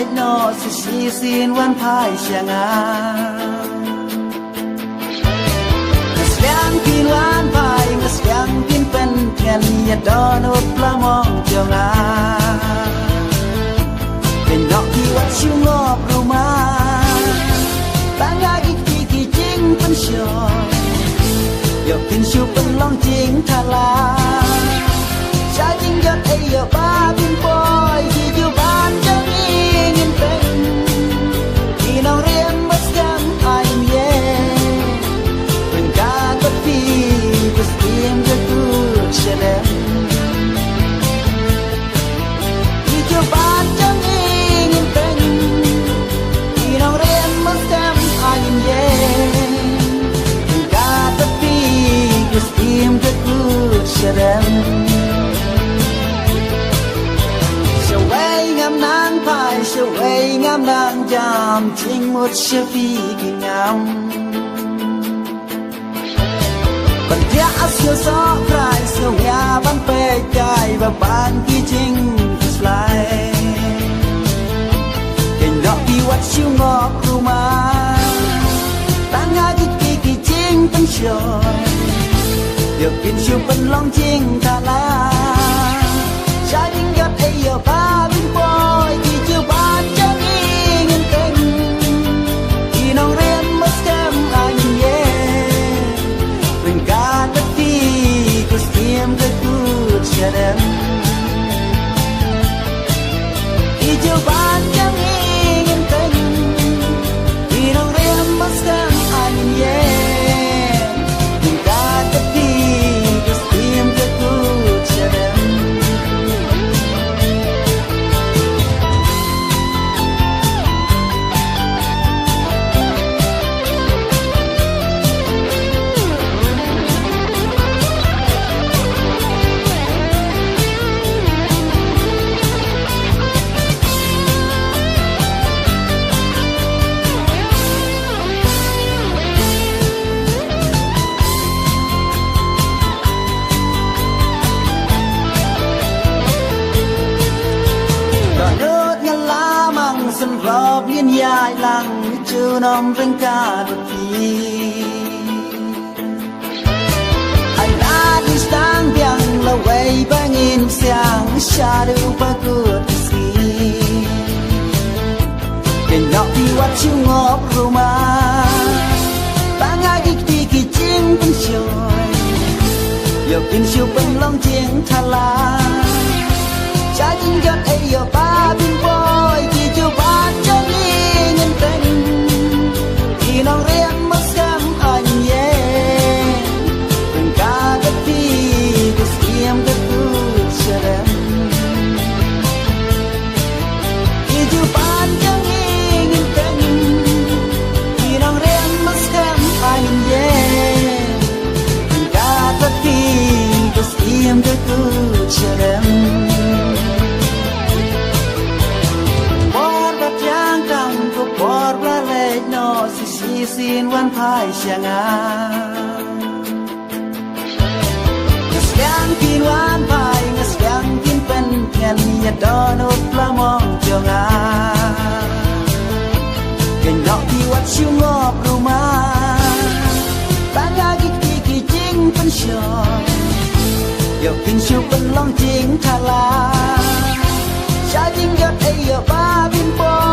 lệ nó sẽ xin văn phai sang Ngasgang kin văn phai ngasgang kin pen thian ya don ot plamong jonga Bên nọ thì wat siêu ngọc ruma Tanga ki jing pen syo Yo kin siêu pen long jing thala Sa jing yot ay yo ba bin boy Di yu ban jang ingin pen Inong riam masgang ayam ye When God got feed was him the good shalem Di yu ban jang ingin pen Inong riam masgang ayam ye When God got feed was him the good shalem ngam nan phai siêu vây ngam nan jam chính một siêu phi kỳ ngam còn thia siêu gió phai siêu nhà ban pe chạy và ban kỳ chính lại cảnh đó đi wat siêu ngọc ruma tăng ngã kỳ chính phân trời điều kiện siêu phân long chính ta la trái những giọt ấy giờ ba bin boy thì chưa ban chân ingin pen thì nong rian maskem anh ye when God the fee cause him the good shadem thì chưa ban chân ingin pen thì nong rian maskem anh ye when God the fee cause him the good shadem sân rộp liên dài lặng chưa nằm rừng ca đột phí anh đã đi sang biang là quay ba nghìn sáng xa đều ba cửa xí kênh nọ đi wat chiêu ngọc roma ta ngã kỳ chiên bên trời giờ kinh siêu bên long chiên tha la trái chính giọt ấy giờ ba bin boy thì chưa ban chân ingin pen thì nong rian maskem anh ye when God got feed was him the good shalem thì chưa ban chân ingin pen thì nong rian maskem anh ye when God got feed was him the good shalem Por la ley no si sin văn phai sang Ngasgang kin văn phai ngasgang kin pen thian ya don ot plamong jonga cảnh đó đi wat siêu ngọc ruma tanga kỳ chính pen trời điều kinh siêu pen long chính tha la trái chính giọt ấy giờ ba bin boy